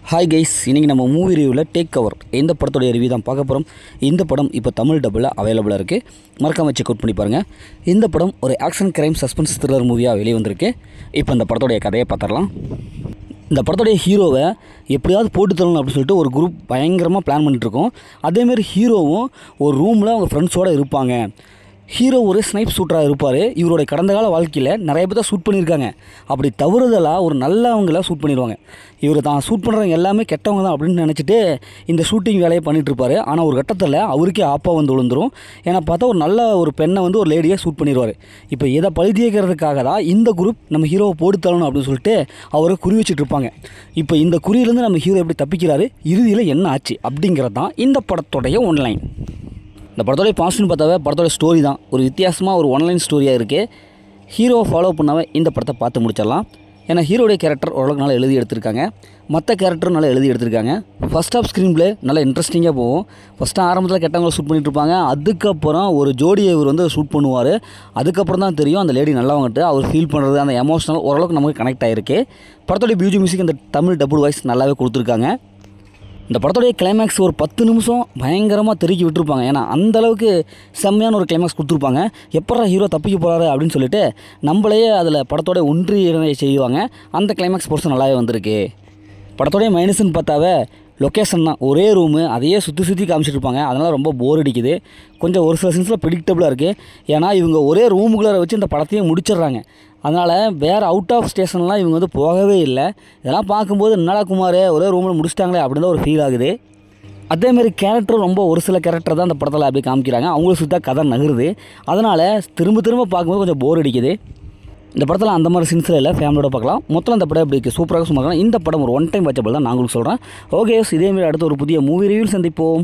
Hi guys, இன்றைக்கி நம்ம movie ரிவ்யூவில் டேக் கவர் இந்த படத்தோடைய ரிவ்யூ தான் பார்க்க போகிறோம். இந்த படம் இப்போ தமிழ் டப்பில் அவைலபிளாக இருக்குது. மறக்காமல் செக் அவுட் பண்ணி பாருங்கள். இந்த படம் ஒரு ஆக்ஷன் கிரைம் சஸ்பென்ஸ் த்ரில்லர் மூவியாக வெளியே வந்திருக்கு. இப்போ இந்த படத்தோடைய கதையை பார்த்துடலாம். இந்த படத்தோடைய ஹீரோவை எப்படியாவது போட்டு தரணும் அப்படின்னு சொல்லிட்டு ஒரு குரூப் பயங்கரமாக பிளான் பண்ணிகிட்ருக்கோம். அதேமாரி ஹீரோவும் ஒரு ரூமில் அவங்க ஃப்ரெண்ட்ஸோடு இருப்பாங்க. ஹீரோ ஒரு ஸ்னைப் ஷூட்டராக இருப்பார். இவருடைய கடந்த கால வாழ்க்கையில் நிறைய பேர் தான் ஷூட் பண்ணியிருக்காங்க. அப்படி தவறுதலாக ஒரு நல்லவங்கள ஷூட் பண்ணிடுவாங்க. இவர் தான் ஷூட் பண்ணுறவங்க எல்லாமே கெட்டவங்க தான் அப்படின்னு நினச்சிட்டு இந்த ஷூட்டிங் வேலையை பண்ணிகிட்ருப்பார். ஆனால் ஒரு கட்டத்தில் அவருக்கே ஆப்பாக வந்து விழுந்துடும். ஏன்னா பார்த்தா ஒரு நல்ல ஒரு பெண்ணை வந்து ஒரு லேடியை ஷூட் பண்ணிடுவார். இப்போ இதை பழி தீர்க்கிறதுக்காக தான் இந்த குரூப் நம்ம ஹீரோவை போட்டு தரணும் அப்படின்னு சொல்லிட்டு அவரை குறி வச்சுட்டு இருப்பாங்க. இப்போ இந்த குறியிலேருந்து நம்ம ஹீரோ எப்படி தப்பிக்கிறாரு, இறுதியில் என்ன ஆச்சு அப்படிங்கிறது தான் இந்த படத்தோடைய ஒன்லைன். இந்த படத்தோடைய பாசிட்டிவ் பார்த்தாவே படத்தோடைய ஸ்டோரி தான் ஒரு வித்தியாசமாக ஒரு ஒன்லைன் ஸ்டோரியாக இருக்குது. ஹீரோவை ஃபாலோ பண்ணாவே இந்த படத்தை பார்த்து முடிச்சிடலாம். ஏன்னா ஹீரோடைய கேரக்டர் ஓரளவுக்கு நல்லா எழுதி எடுத்திருக்காங்க. மற்ற கேரக்டரும் நல்லா எழுதி எடுத்திருக்காங்க. ஃபஸ்ட் ஆஃப் ஸ்க்ரீன் பிளே நல்லா இன்ட்ரெஸ்டிங்காக போகும். ஃபஸ்ட்டு ஆரம்பத்தில் கெட்டவங்களை ஷூட் பண்ணிட்டு இருப்பாங்க. அதுக்கப்புறம் ஒரு ஜோடியை இவர் வந்து ஷூட் பண்ணுவார். அதுக்கப்புறம் தான் தெரியும் அந்த லேடி நல்லவங்கட்டு அவர் ஃபீல் பண்ணுறது, அந்த எமோஷனல் ஓரளவுக்கு நமக்கு கனெக்ட் ஆகிருக்கு. படத்தோடைய மியூசிக் இந்த தமிழ் டபுள் வாய்ஸ் நல்லாவே கொடுத்துருக்காங்க. இந்த படத்தோடைய கிளைமேக்ஸ் ஒரு 10 நிமிஷம் பயங்கரமாக தெருக்கி விட்டுருப்பாங்க. ஏன்னா அந்தளவுக்கு செம்மையான ஒரு கிளைமேக்ஸ் கொடுத்துருப்பாங்க. எப்படா ஹீரோ தப்பிக்க போகிறாரு அப்படின்னு சொல்லிட்டு நம்மளையே அதில் படத்தோடைய ஒன்றிய செய்வாங்க. அந்த கிளைமேக்ஸ் போர்ஷன் நல்லாவே வந்திருக்கு. படத்தோடைய மைனஸ்ன்னு பார்த்தாவே லொக்கேஷன் தான். ஒரே ரூமு அதையே சுற்றி காமிச்சிட்ருப்பாங்க. அதனால் ரொம்ப போர் அடிக்குது. கொஞ்சம் ஒரு சில சீன்ஸில் ப்ரிடிக்டபுளாக இருக்குது. ஏன்னா இவங்க ஒரே ரூமுக்குள்ளே வச்சு இந்த படத்தையே முடிச்சிடுறாங்க. அதனால் வேறு அவுட் ஆஃப் ஸ்டேஷன்லாம் இவங்க வந்து போகவே இல்லை. இதெல்லாம் பார்க்கும்போது என்னடா குமார் ஒரே ரூமில் முடிச்சிட்டாங்களே அப்படின்னு தான் ஒரு ஃபீல் ஆகுது. அதேமாரி கேரக்டர் ரொம்ப ஒரு சில கேரக்டர் தான் இந்த படத்தில் அப்படி காமிக்கிறாங்க. அவங்கள சுற்றி கதை நகருது. அதனால் திரும்ப பார்க்கும்போது கொஞ்சம் போர் அடிக்குது. இந்த படத்தில் அந்த மாதிரி சீன்ஸில் இல்லை, ஃபேமிலியோட பார்க்கலாம். மொத்தம் இந்த படம் எப்படி இருக்குது, சூப்பராக சும்மா. இந்த படம் ஒரு ஒன் டைம் வாட்சபிள் தான் நான் உங்களுக்கு சொல்கிறேன். ஓகே, இதேமாரி அடுத்து ஒரு புதிய மூவி ரிவ்யூ சந்திப்போம்.